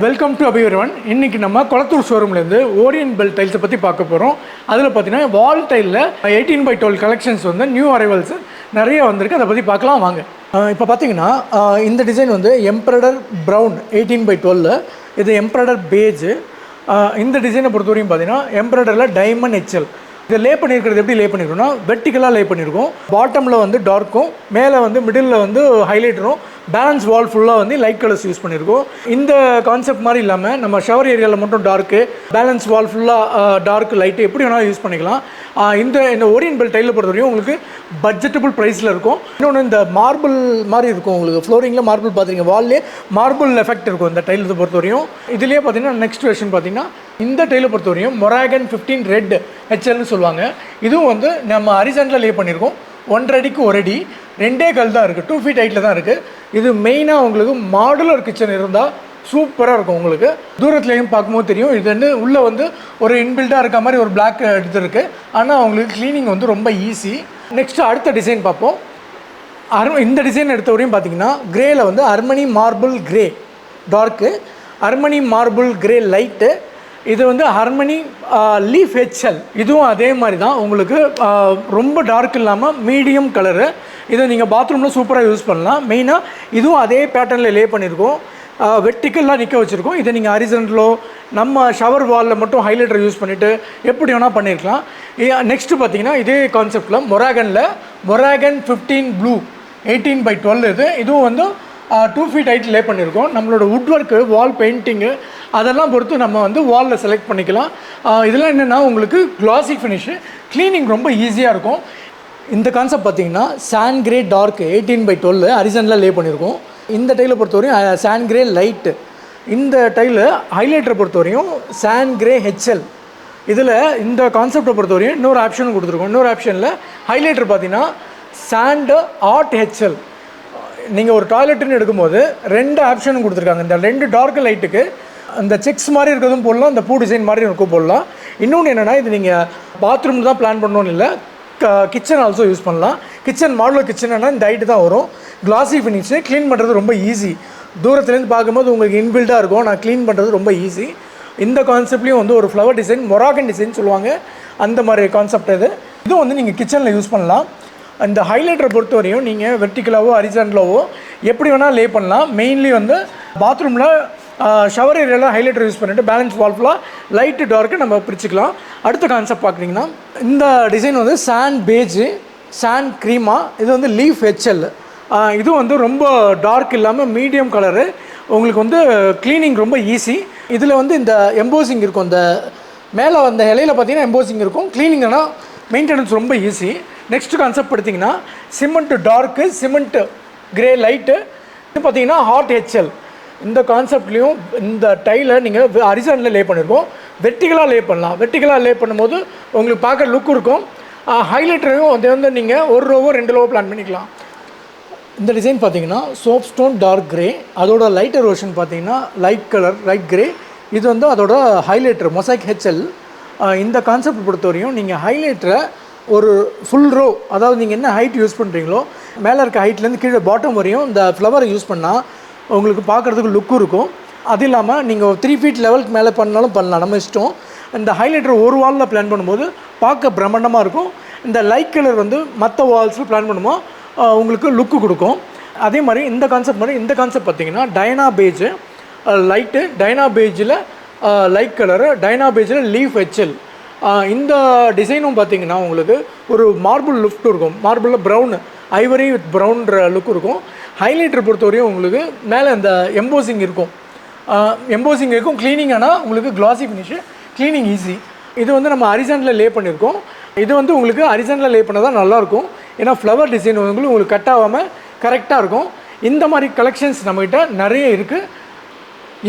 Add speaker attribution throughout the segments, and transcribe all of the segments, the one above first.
Speaker 1: Welcome to அபிவரவன். இன்றைக்கி நம்ம கொளத்தூர் ஷோரூம்லேருந்து ஓரியன்ட் பெல் டைல்ஸை பற்றி பார்க்க போகிறோம். அதில் பார்த்தீங்கன்னா வால் டைலில் 18x12 கலெக்ஷன்ஸ் வந்து நியூ அரைவல்ஸ் நிறைய வந்திருக்கு. அதை பற்றி பார்க்கலாம் வாங்க. இப்போ பார்த்தீங்கன்னா இந்த டிசைன் வந்து எம்ப்ராய்டர் ப்ரௌன் 18x12, இது எம்ப்ராய்டர் பேஜ். இந்த டிசைனை பொறுத்தவரையும் பார்த்தீங்கன்னா எம்ப்ராய்டரில் டைமண்ட் ஹெச்எல். இதை லே பண்ணியிருக்கிறது எப்படி லே பண்ணியிருக்கோம்னா வெர்டிக்கலாக லே பண்ணியிருக்கோம். பாட்டமில் வந்து டார்க்கும், மேலே வந்து மிடில் வந்து ஹைலைட்டரும், பேலன்ஸ் வால் ஃபுல்லாக வந்து லைட் கலர்ஸ் யூஸ் பண்ணியிருக்கோம். இந்த கான்செப்ட் மாதிரி இல்லாமல் நம்ம ஷவர் ஏரியாவில் மட்டும் டார்க்கு, பேலன்ஸ் வால் ஃபுல்லாக டார்க் லைட்டு எப்படி வேணாலும் யூஸ் பண்ணிக்கலாம். இந்த ஓரியன்ட் பெல் டைலில் பொறுத்தவரையும் உங்களுக்கு பட்ஜெட்டபுள் ப்ரைஸில் இருக்கும். இன்னொன்று இந்த மார்பிள் மாதிரி இருக்கும். உங்களுக்கு ஃப்ளோரிங்கில் மார்பிள் பார்த்துருங்க, வால்லே மார்பிள் எஃபெக்ட் இருக்கும் இந்த டைலை பொறுத்தவரையும். இதுலேயே பார்த்தீங்கன்னா நெக்ஸ்ட் வெர்ஷன் பார்த்தீங்கன்னா இந்த டைலை பொறுத்தவரையும் மொராகன் 15 ரெட் ஹெச்எல்னு சொல்லுவாங்க. இதுவும் வந்து நம்ம ஹரிசாண்டலில் லே பண்ணியிருக்கோம். 1.5 அடிக்கு 1 அடி, 2 கல் தான் இருக்குது, 2 feet ஹைட்டில் தான் இருக்குது. இது மெயினாக உங்களுக்கு மாடுலர் கிச்சன் இருந்தால் சூப்பராக இருக்கும். உங்களுக்கு தூரத்துலேயும் பார்க்கும்போது தெரியும். இது வந்து உள்ளே வந்து ஒரு இன்பில்டாக இருக்க மாதிரி ஒரு பிளாக் எடுத்துருக்கு. ஆனால் உங்களுக்கு க்ளீனிங் வந்து ரொம்ப ஈஸி. நெக்ஸ்ட்டு அடுத்த டிசைன் பார்ப்போம். இந்த டிசைன் எடுத்தவரையும் பார்த்தீங்கன்னா கிரேயில் வந்து Armani marble grey dark, Armani marble grey light, இது வந்து ஹார்மனி லீஃப் ஹெச்எல். இதுவும் அதே மாதிரி தான் உங்களுக்கு ரொம்ப டார்க் இல்லாமல் மீடியம் கலரு. இதை நீங்கள் பாத்ரூமில் சூப்பராக யூஸ் பண்ணலாம். மெயினாக இதுவும் அதே பேட்டர்னில் லே பண்ணியிருக்கோம். வெர்டிக்கலாக நிற்க வச்சுருக்கோம். இதை நீங்கள் ஹரிசாண்டலோ நம்ம ஷவர் வாலில் மட்டும் ஹைலைட்டர் யூஸ் பண்ணிவிட்டு எப்படி வேணால் பண்ணியிருக்கலாம். நெக்ஸ்ட்டு பார்த்தீங்கன்னா இதே கான்செப்டில் மொராகன் 15 ப்ளூ 18x12. இதுவும் வந்து 2 feet ஹைட் லே பண்ணியிருக்கோம். நம்மளோட வுட் ஒர்க்கு, வால் பெயிண்டிங்கு அதெல்லாம் பொறுத்து நம்ம வந்து வாலில் செலக்ட் பண்ணிக்கலாம். இதெல்லாம் என்னென்னா உங்களுக்கு க்ளாசி ஃபினிஷு, க்ளீனிங் ரொம்ப ஈஸியாக இருக்கும். இந்த கான்செப்ட் பார்த்தீங்கன்னா சாண்ட் கிரே டார்க் 18x12 ஹரிசாண்டலில் லே பண்ணியிருக்கோம். இந்த டைலை பொறுத்தவரையும் சாண்ட் கிரே லைட்டு. இந்த டைலு ஹைலைட்டரை பொறுத்தவரையும் சாண்ட் கிரே ஹெச்எல். இதில் இந்த கான்செப்டை பொறுத்தவரையும் இன்னொரு ஆப்ஷனும் கொடுத்துருக்கோம். இன்னொரு ஆப்ஷனில் ஹைலைட்டர் பார்த்தீங்கன்னா சாண்டு ஆர்ட் ஹெச்எல். நீங்கள் ஒரு டாய்லெட்டுன்னு எடுக்கும்போது 2 ஆப்ஷனும் கொடுத்துருக்காங்க. இந்த 2 டார்க் லைட்டுக்கு அந்த செக்ஸ் மாதிரி இருக்கிறதும் போடலாம், இந்த பூ டிசைன் மாதிரி இருக்கும் போடலாம். இன்னொன்று என்னென்னா இது நீங்கள் பாத்ரூம் தான் பிளான் பண்ணணும்னு இல்லை, கிச்சன் ஆல்சோ யூஸ் பண்ணலாம். கிச்சன் மாடுலர் கிச்சன்னா இந்த ஹைட்டு தான் வரும். கிளாசி ஃபினிஷு, க்ளீன் பண்ணுறது ரொம்ப ஈஸி. தூரத்துலேருந்து பார்க்கும்போது உங்களுக்கு இன்பில்டாக இருக்கும். நான் க்ளீன் பண்ணுறது ரொம்ப ஈஸி. இந்த கான்செப்ட்லேயும் வந்து ஒரு ஃப்ளவர் டிசைன், மொராகன் டிசைன் சொல்லுவாங்க, அந்த மாதிரி கான்செப்ட் இதுவும் வந்து நீங்கள் கிச்சனில் யூஸ் பண்ணலாம். அந்த ஹைலைட்டரை பொறுத்தவரையும் நீங்கள் வெர்டிக்கலாவோ ஹரிசாண்டலாவோ எப்படி வேணால் லே பண்ணலாம். மெயின்லி வந்து பாத்ரூமில் ஷவர் ஏரியாவில் ஹைலைட்டர் யூஸ் பண்ணிவிட்டு பேலன்ஸ் வால் ஃபுல்லாக லைட்டு டார்க்கு நம்ம பிரிச்சுக்கலாம். அடுத்த கான்செப்ட் பார்க்குறீங்கன்னா இந்த டிசைன் வந்து சாண்ட் பேஜு, சாண்ட் க்ரீமா. இது வந்து லீஃப் ஹெச்எல். இது வந்து ரொம்ப டார்க் இல்லாமல் மீடியம் கலரு. உங்களுக்கு வந்து க்ளீனிங் ரொம்ப ஈஸி. இதில் வந்து இந்த எம்போசிங் இருக்கும். இந்த மேலே அந்த இலையில் பார்த்தீங்கன்னா எம்போசிங் இருக்கும். க்ளீனிங்னா மெயின்டெனன்ஸ் ரொம்ப ஈஸி. நெக்ஸ்ட் கான்செப்ட் பார்த்தீங்கன்னா cement dark, cement grey light. இது பார்த்தீங்கன்னா ஹாட் ஹெச்எல். இந்த கான்செப்ட்லேயும் இந்த டைலை நீங்கள் ஹரிசாண்டலில் லே பண்ணியிருக்கோம். வெர்டிக்கலாக லே பண்ணலாம். வெர்டிக்கலாக லே பண்ணும்போது உங்களுக்கு பார்க்க லுக் இருக்கும். ஹைலைட்டரையும் அது வந்து நீங்கள் 1 ரோவோ 2 ரோவோ பிளான் பண்ணிக்கலாம். இந்த டிசைன் பார்த்தீங்கன்னா சோப் ஸ்டோன் டார்க் கிரே, அதோட லைட்டர் வெர்ஷன் பார்த்தீங்கன்னா லைட் கலர் லைட் கிரே. இது வந்து அதோட ஹைலைட்டர் மொசைக் ஹெச்எல். இந்த கான்செப்ட் பொறுத்தவரையும் நீங்கள் ஹைலைட்டரை ஒரு ஃபுல் ரோ, அதாவது நீங்கள் என்ன ஹைட் யூஸ் பண்ணுறீங்களோ மேலே இருக்க ஹைட்லேருந்து கீழே பாட்டம் வரையும் இந்த ஃப்ளவரை யூஸ் பண்ணால் உங்களுக்கு பார்க்குறதுக்கு லுக்கும் இருக்கும். அது இல்லாமல் நீங்கள் 3 feet லெவலுக்கு மேலே பண்ணாலும் பண்ணலாம், நம்ம இஷ்டம். இந்த ஹைலைட்டர் ஒரு வாலில் பிளான் பண்ணும்போது பார்க்க பிரம்மாண்டமாக இருக்கும். இந்த லைட் கலர் வந்து மற்ற வால்ஸில் பிளான் பண்ணும்போது உங்களுக்கு லுக்கு கொடுக்கும். அதே மாதிரி இந்த கான்செப்ட் பார்த்திங்கன்னா டைனா பேஜு லைட்டு, டைனா பேஜில் லைட் கலரு, டைனா பேஜில் லீஃப் ஹெச்எல். இந்த டிசைனும் பார்த்திங்கன்னா உங்களுக்கு ஒரு மார்பிள் லுக் இருக்கும். மார்பிளில் ப்ரௌன், ஐவரி வித் ப்ரௌன்ற லுக் இருக்கும். ஹைலைட்டர் பொறுத்தவரையும் உங்களுக்கு மேலே இந்த எம்போசிங் இருக்கும். க்ளீனிங் ஆனால் உங்களுக்கு க்ளாசி ஃபினிஷு, க்ளீனிங் ஈஸி. இது வந்து நம்ம ஹரிசாண்டலில் லே பண்ணியிருக்கோம். இது வந்து உங்களுக்கு ஹரிசாண்டலில் லே பண்ணால் தான் நல்லாயிருக்கும். ஏன்னா ஃப்ளவர் டிசைன் வந்து உங்களுக்கு கட் ஆகாமல் கரெக்டாக இருக்கும். இந்த மாதிரி கலெக்ஷன்ஸ் நம்மகிட்ட நிறைய இருக்குது.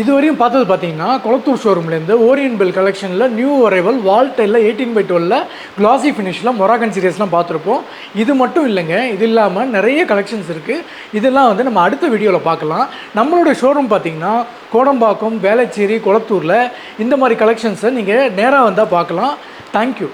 Speaker 1: இதுவரையும் பார்த்தது பார்த்தீங்கன்னா கொளத்தூர் ஷோரூம்லேருந்து ஓரியன்ட் பெல் கலெக்ஷனில் நியூ அரைவல் வால் டைலில் 18x12 க்ளாசி ஃபினிஷில் மொராகன் சீரியஸ்லாம் பார்த்துருப்போம். இது மட்டும் இல்லைங்க, இது இல்லாமல் நிறைய கலெக்ஷன்ஸ் இருக்குது. இதெல்லாம் வந்து நம்ம அடுத்த வீடியோவில் பார்க்கலாம். நம்மளோட ஷோரூம் பார்த்தீங்கன்னா கோடம்பாக்கம், வேளச்சேரி, கொளத்தூரில் இந்த மாதிரி கலெக்ஷன்ஸை நீங்கள் நேராக வந்தால் பார்க்கலாம். தேங்க்யூ.